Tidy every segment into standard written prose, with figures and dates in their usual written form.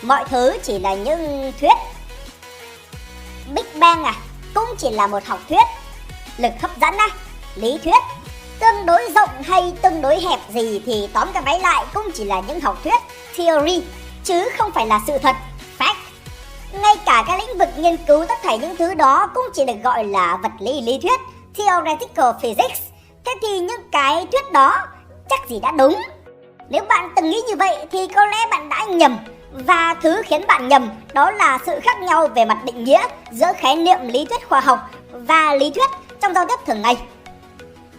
Mọi thứ chỉ là những thuyết. Big Bang cũng chỉ là một học thuyết. Lực hấp dẫn lý thuyết. Tương đối rộng hay tương đối hẹp gì thì tóm cái váy lại cũng chỉ là những học thuyết, theory, chứ không phải là sự thật, fact. Ngay cả cái lĩnh vực nghiên cứu tất thảy những thứ đó cũng chỉ được gọi là vật lý lý thuyết, theoretical physics. Thế thì những cái thuyết đó chắc gì đã đúng. Nếu bạn từng nghĩ như vậy thì có lẽ bạn đã nhầm. Và thứ khiến bạn nhầm đó là sự khác nhau về mặt định nghĩa giữa khái niệm lý thuyết khoa học và lý thuyết trong giao tiếp thường ngày.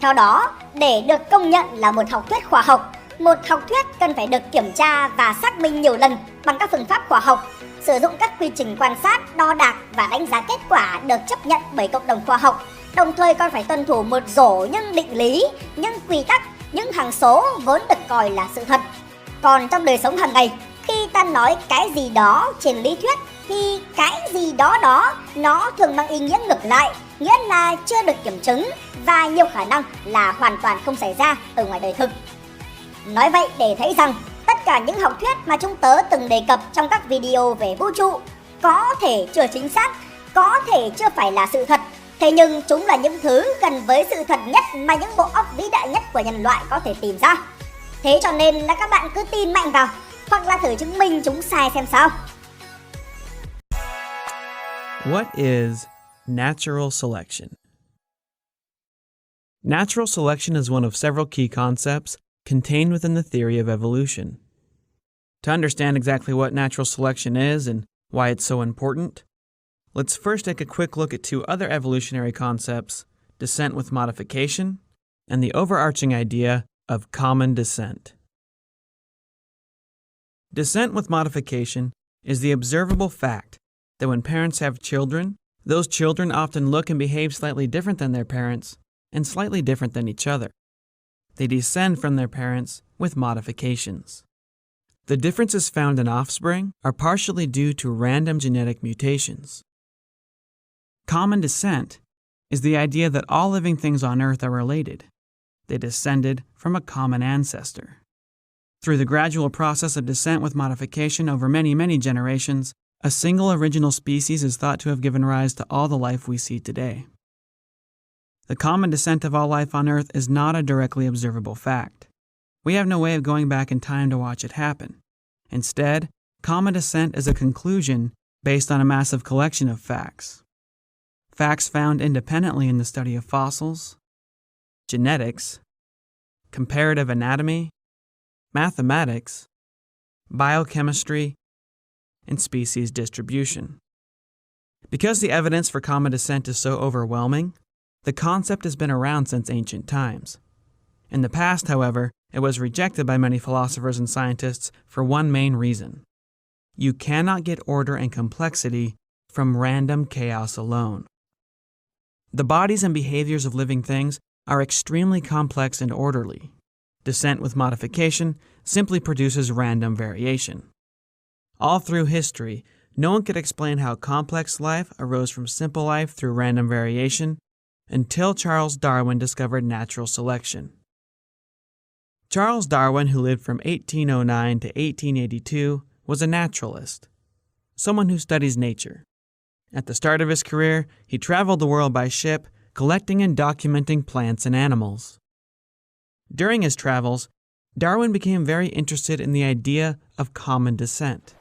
Theo đó, để được công nhận là một học thuyết khoa học, một học thuyết cần phải được kiểm tra và xác minh nhiều lần bằng các phương pháp khoa học, sử dụng các quy trình quan sát, đo đạc và đánh giá kết quả được chấp nhận bởi cộng đồng khoa học, đồng thời còn phải tuân thủ một rổ những định lý, những quy tắc, những hằng số vốn được coi là sự thật. Còn trong đời sống hàng ngày, khi ta nói cái gì đó trên lý thuyết thì cái gì đó nó thường mang ý nghĩa ngược lại, nghĩa là chưa được kiểm chứng và nhiều khả năng là hoàn toàn không xảy ra ở ngoài đời thực. Nói vậy để thấy rằng tất cả những học thuyết mà chúng tớ từng đề cập trong các video về vũ trụ có thể chưa chính xác, có thể chưa phải là sự thật, thế nhưng chúng là những thứ gần với sự thật nhất mà những bộ óc vĩ đại nhất của nhân loại có thể tìm ra. Thế cho nên là các bạn cứ tin mạnh vào, hoặc là thử chứng minh chúng sai xem sao. What is natural selection? Natural selection is one of several key concepts contained within the theory of evolution. To understand exactly what natural selection is and why it's so important, let's first take a quick look at two other evolutionary concepts, descent with modification and the overarching idea of common descent. Descent with modification is the observable fact that when parents have children, those children often look and behave slightly different than their parents and slightly different than each other. They descend from their parents with modifications. The differences found in offspring are partially due to random genetic mutations. Common descent is the idea that all living things on Earth are related. They descended from a common ancestor. Through the gradual process of descent with modification over many generations, a single original species is thought to have given rise to all the life we see today. The common descent of all life on Earth is not a directly observable fact. We have no way of going back in time to watch it happen. Instead, common descent is a conclusion based on a massive collection of facts. Facts found independently in the study of fossils, genetics, comparative anatomy, mathematics, biochemistry, and species distribution. Because the evidence for common descent is so overwhelming, the concept has been around since ancient times. In the past, however, it was rejected by many philosophers and scientists for one main reason. You cannot get order and complexity from random chaos alone. The bodies and behaviors of living things are extremely complex and orderly. Descent with modification simply produces random variation. All through history, no one could explain how complex life arose from simple life through random variation until Charles Darwin discovered natural selection. Charles Darwin, who lived from 1809 to 1882, was a naturalist, someone who studies nature. At the start of his career, he traveled the world by ship, collecting and documenting plants and animals. During his travels, Darwin became very interested in the idea of common descent.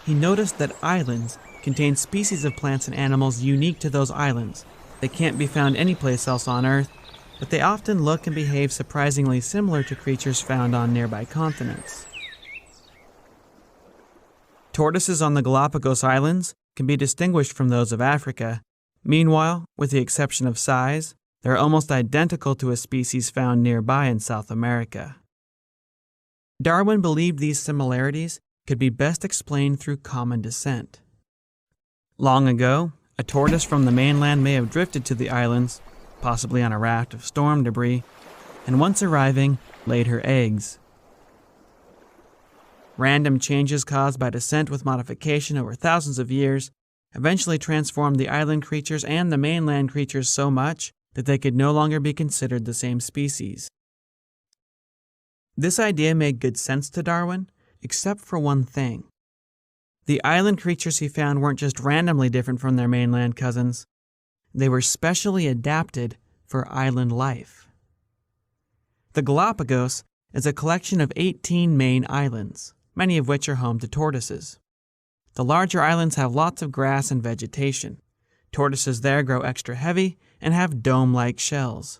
He noticed that islands contain species of plants and animals unique to those islands. They can't be found anyplace else on Earth, but they often look and behave surprisingly similar to creatures found on nearby continents. Tortoises on the Galapagos Islands can be distinguished from those of Africa. Meanwhile, with the exception of size, they're almost identical to a species found nearby in South America. Darwin believed these similarities could be best explained through common descent. Long ago, a tortoise from the mainland may have drifted to the islands, possibly on a raft of storm debris, and once arriving, laid her eggs. Random changes caused by descent with modification over thousands of years eventually transformed the island creatures and the mainland creatures so much that they could no longer be considered the same species. This idea made good sense to Darwin, except for one thing. The island creatures he found weren't just randomly different from their mainland cousins. They were specially adapted for island life. The Galapagos is a collection of 18 main islands, many of which are home to tortoises. The larger islands have lots of grass and vegetation. Tortoises there grow extra heavy and have dome-like shells.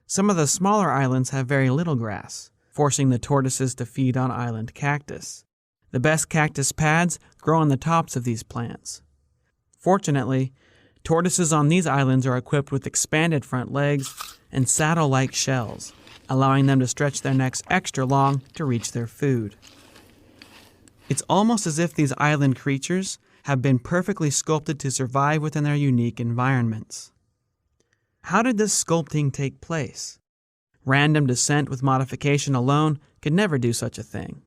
Some of the smaller islands have very little grass, forcing the tortoises to feed on island cactus. The best cactus pads grow on the tops of these plants. Fortunately, tortoises on these islands are equipped with expanded front legs and saddle-like shells, allowing them to stretch their necks extra long to reach their food. It's almost as if these island creatures have been perfectly sculpted to survive within their unique environments. How did this sculpting take place? Random descent with modification alone could never do such a thing.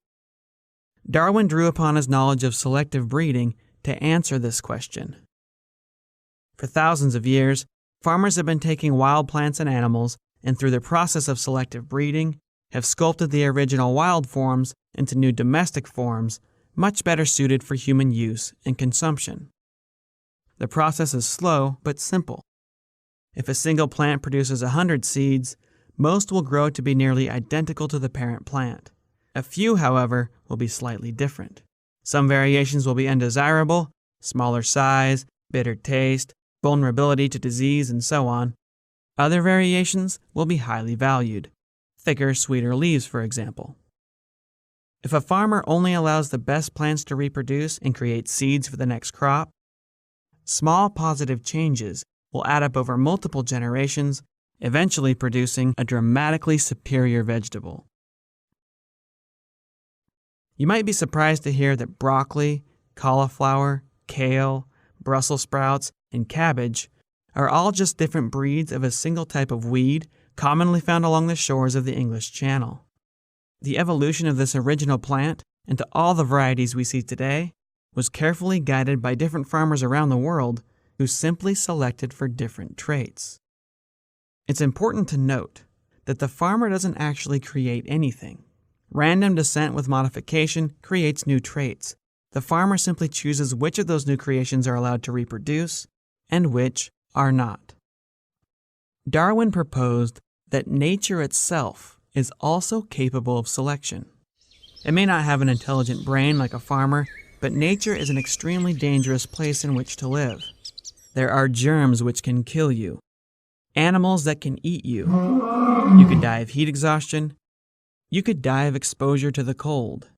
Darwin drew upon his knowledge of selective breeding to answer this question. For thousands of years, farmers have been taking wild plants and animals and through the process of selective breeding have sculpted the original wild forms into new domestic forms much better suited for human use and consumption. The process is slow but simple. If a single plant produces 100 seeds, most will grow to be nearly identical to the parent plant. A few, however, will be slightly different. Some variations will be undesirable, smaller size, bitter taste, vulnerability to disease, and so on. Other variations will be highly valued. Thicker, sweeter leaves, for example. If a farmer only allows the best plants to reproduce and create seeds for the next crop, small positive changes will add up over multiple generations, eventually producing a dramatically superior vegetable. You might be surprised to hear that broccoli, cauliflower, kale, Brussels sprouts, and cabbage are all just different breeds of a single type of weed commonly found along the shores of the English Channel. The evolution of this original plant into all the varieties we see today was carefully guided by different farmers around the world who simply selected for different traits. It's important to note that the farmer doesn't actually create anything. Random descent with modification creates new traits. The farmer simply chooses which of those new creations are allowed to reproduce and which are not. Darwin proposed that nature itself is also capable of selection. It may not have an intelligent brain like a farmer, but nature is an extremely dangerous place in which to live. There are germs which can kill you, animals that can eat you. You could die of heat exhaustion. You could die of exposure to the cold.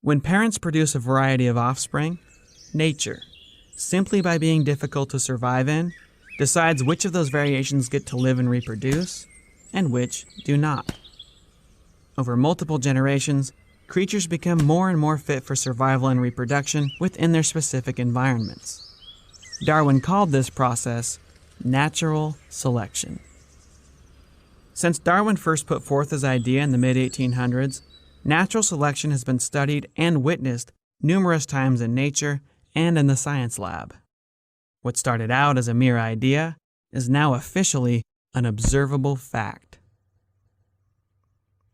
When parents produce a variety of offspring, nature, simply by being difficult to survive in, decides which of those variations get to live and reproduce, and which do not. Over multiple generations, creatures become more and more fit for survival and reproduction within their specific environments. Darwin called this process natural selection. Since Darwin first put forth his idea in the mid-1800s, natural selection has been studied and witnessed numerous times in nature and in the science lab. What started out as a mere idea is now officially an observable fact.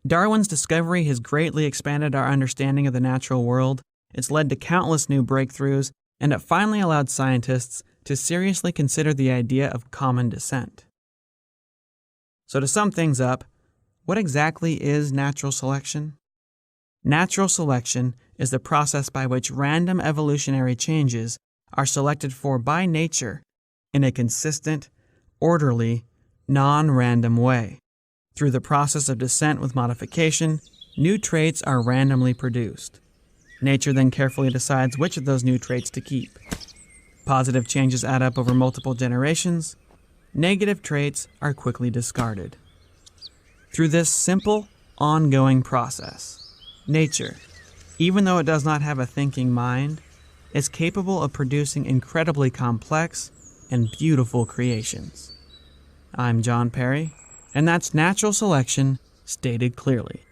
Darwin's discovery has greatly expanded our understanding of the natural world. It's led to countless new breakthroughs, and it finally allowed scientists to seriously consider the idea of common descent. So to sum things up, what exactly is natural selection? Natural selection is the process by which random evolutionary changes are selected for by nature in a consistent, orderly, non-random way. Through the process of descent with modification, new traits are randomly produced. Nature then carefully decides which of those new traits to keep. Positive changes add up over multiple generations. Negative traits are quickly discarded. Through this simple, ongoing process, nature, even though it does not have a thinking mind, is capable of producing incredibly complex and beautiful creations. I'm John Perry, and that's natural selection stated clearly.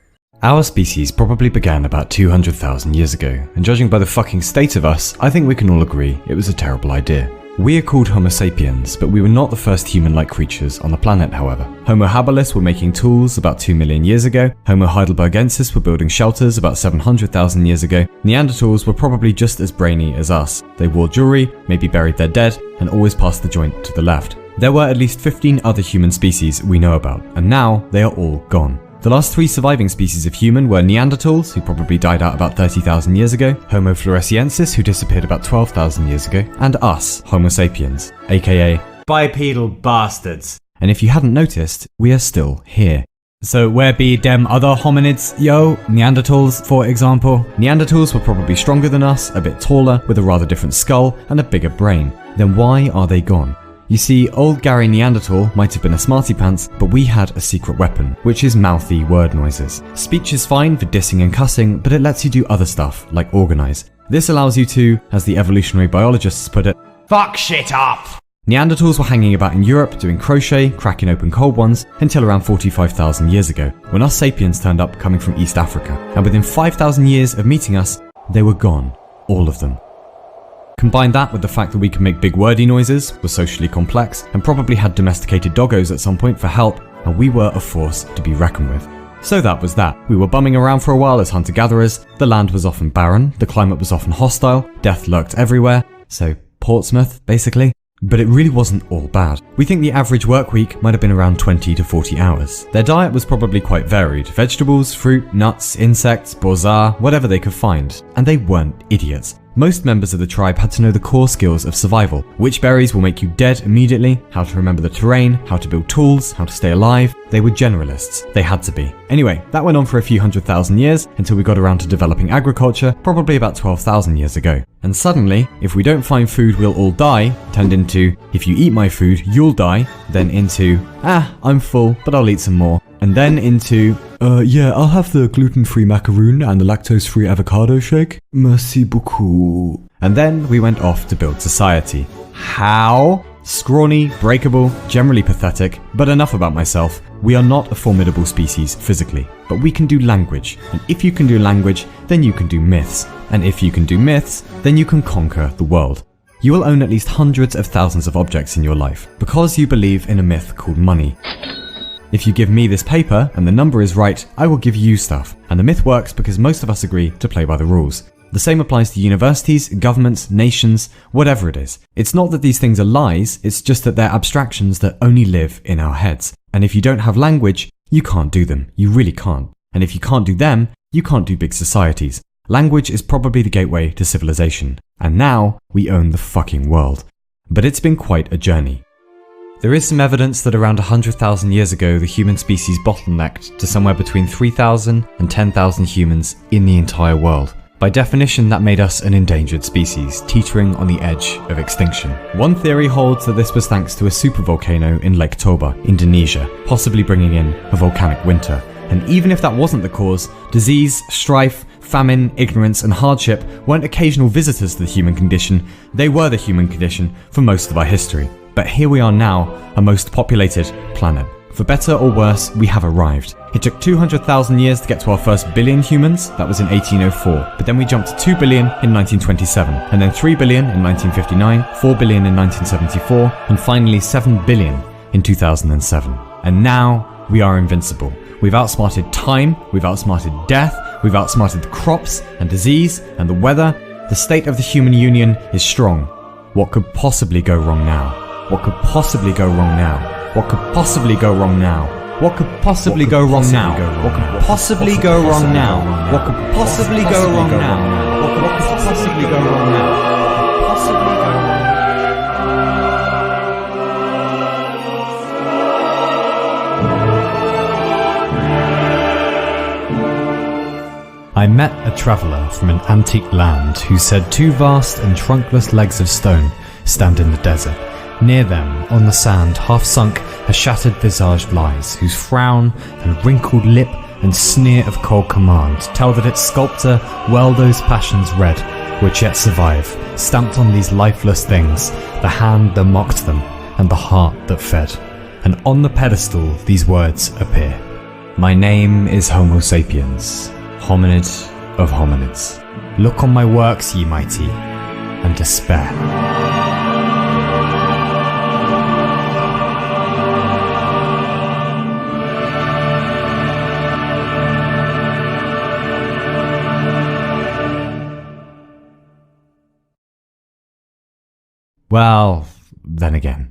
Our species probably began about 200,000 years ago, and judging by the fucking state of us, I think we can all agree it was a terrible idea. We are called Homo sapiens, but we were not the first human-like creatures on the planet, however. Homo habilis were making tools about 2 million years ago, Homo heidelbergensis were building shelters about 700,000 years ago, Neanderthals were probably just as brainy as us. They wore jewelry, maybe buried their dead, and always passed the joint to the left. There were at least 15 other human species we know about, and now they are all gone. The last 3 surviving species of human were Neanderthals, who probably died out about 30,000 years ago, Homo floresiensis, who disappeared about 12,000 years ago, and us, Homo sapiens, aka bipedal bastards. And if you hadn't noticed, we are still here. So where be dem other hominids, yo? Neanderthals, for example. Neanderthals were probably stronger than us, a bit taller, with a rather different skull, and a bigger brain. Then why are they gone? You see, old Gary Neanderthal might have been a smarty pants, but we had a secret weapon, which is mouthy word noises. Speech is fine for dissing and cussing, but it lets you do other stuff, like organize. This allows you to, as the evolutionary biologists put it, fuck shit up! Neanderthals were hanging about in Europe doing crochet, cracking open cold ones, until around 45,000 years ago, when us sapiens turned up coming from East Africa. And within 5,000 years of meeting us, they were gone. All of them. Combine that with the fact that we can make big wordy noises, were socially complex, and probably had domesticated doggos at some point for help, and we were a force to be reckoned with. So that was that. We were bumming around for a while as hunter-gatherers, the land was often barren, the climate was often hostile, death lurked everywhere, so Portsmouth, basically. But it really wasn't all bad. We think the average work week might have been around 20 to 40 hours. Their diet was probably quite varied. Vegetables, fruit, nuts, insects, borzoi, whatever they could find. And they weren't idiots. Most members of the tribe had to know the core skills of survival. Which berries will make you dead immediately, how to remember the terrain, how to build tools, how to stay alive. They were generalists. They had to be. Anyway, that went on for a few 100,000 years until we got around to developing agriculture, probably about 12,000 years ago. And suddenly, if we don't find food, we'll all die, turned into, if you eat my food, you'll die, then into, I'm full, but I'll eat some more. And then into, yeah, I'll have the gluten-free macaroon and the lactose-free avocado shake. Merci beaucoup. And then we went off to build society. How? Scrawny, breakable, generally pathetic, but enough about myself. We are not a formidable species physically, but we can do language. And if you can do language, then you can do myths. And if you can do myths, then you can conquer the world. You will own at least hundreds of thousands of objects in your life, because you believe in a myth called money. If you give me this paper and the number is right, I will give you stuff. And the myth works because most of us agree to play by the rules. The same applies to universities, governments, nations, whatever it is. It's not that these things are lies, it's just that they're abstractions that only live in our heads. And if you don't have language, you can't do them. You really can't. And if you can't do them, you can't do big societies. Language is probably the gateway to civilization. And now, we own the fucking world. But it's been quite a journey. There is some evidence that around 100,000 years ago the human species bottlenecked to somewhere between 3,000 and 10,000 humans in the entire world. By definition, that made us an endangered species, teetering on the edge of extinction. One theory holds that this was thanks to a supervolcano in Lake Toba, Indonesia, possibly bringing in a volcanic winter. And even if that wasn't the cause, disease, strife, famine, ignorance, and hardship weren't occasional visitors to the human condition, they were the human condition for most of our history. But here we are now, a most populated planet. For better or worse, we have arrived. It took 200,000 years to get to our first billion humans, that was in 1804, but then we jumped to 2 billion in 1927, and then 3 billion in 1959, 4 billion in 1974, and finally 7 billion in 2007. And now, we are invincible. We've outsmarted time, we've outsmarted death, we've outsmarted crops and disease and the weather. The state of the human union is strong. What could possibly go wrong now? What could possibly go wrong now? What could possibly go wrong now? What could possibly go wrong now? What could possibly go wrong now? What could possibly go wrong now? What could possibly go wrong now? I met a traveller from an antique land who said 2 vast and trunkless legs of stone stand in the desert. Near them, on the sand, half sunk, a shattered visage lies, whose frown and wrinkled lip and sneer of cold command tell that its sculptor well those passions red, which yet survive, stamped on these lifeless things, the hand that mocked them, and the heart that fed. And on the pedestal these words appear. My name is Homo sapiens, hominid of hominids. Look on my works, ye mighty, and despair. Well, then again.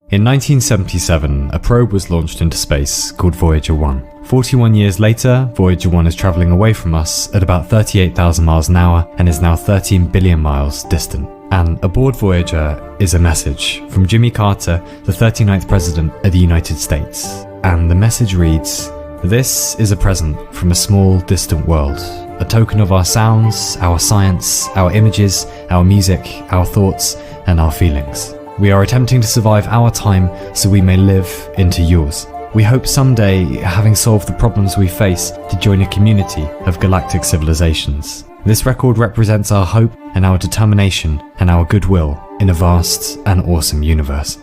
In 1977, a probe was launched into space called Voyager 1. 41 years later, Voyager 1 is travelling away from us at about 38,000 miles an hour and is now 13 billion miles distant. And aboard Voyager is a message from Jimmy Carter, the 39th President of the United States. And the message reads, "This is a present from a small, distant world. A token of our sounds, our science, our images, our music, our thoughts, and our feelings. We are attempting to survive our time so we may live into yours. We hope someday, having solved the problems we face, to join a community of galactic civilizations. This record represents our hope and our determination and our goodwill in a vast and awesome universe."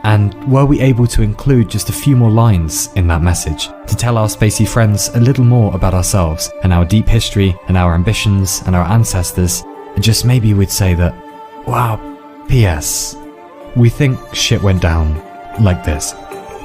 And were we able to include just a few more lines in that message to tell our spacey friends a little more about ourselves and our deep history and our ambitions and our ancestors, just maybe we'd say that, wow, P.S. we think shit went down like this.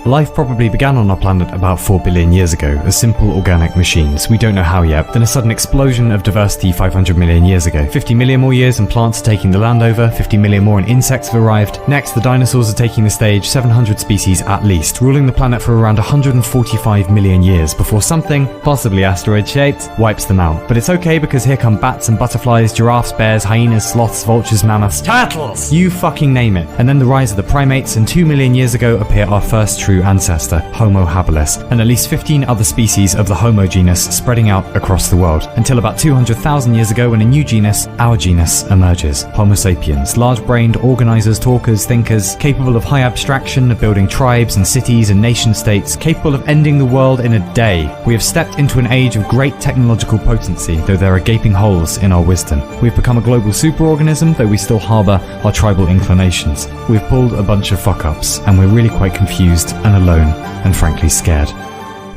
Life probably began on our planet about 4 billion years ago as simple organic machines. We don't know how yet. Then a sudden explosion of diversity 500 million years ago. 50 million more years and plants are taking the land over. 50 million more and insects have arrived. Next, the dinosaurs are taking the stage, 700 species at least, ruling the planet for around 145 million years before something, possibly asteroid-shaped, wipes them out. But it's okay because here come bats and butterflies, giraffes, bears, hyenas, sloths, vultures, mammoths, turtles! You fucking name it. And then the rise of the primates, and 2 million years ago appear our first true ancestor, Homo habilis, and at least 15 other species of the Homo genus spreading out across the world, until about 200,000 years ago when a new genus, our genus, emerges. Homo sapiens, large-brained organizers, talkers, thinkers, capable of high abstraction, of building tribes and cities and nation-states, capable of ending the world in a day. We have stepped into an age of great technological potency, though there are gaping holes in our wisdom. We've become a global superorganism, though we still harbor our tribal inclinations. We've pulled a bunch of fuck-ups, and we're really quite confused and alone, and frankly scared.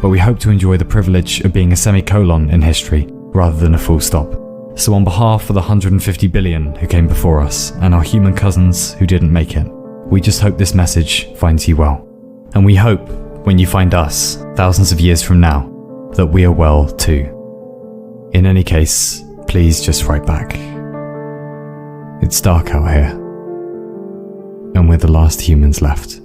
But we hope to enjoy the privilege of being a semicolon in history, rather than a full stop. So on behalf of the 150 billion who came before us, and our human cousins who didn't make it, we just hope this message finds you well. And we hope, when you find us, thousands of years from now, that we are well too. In any case, please just write back. It's dark out here, and we're the last humans left.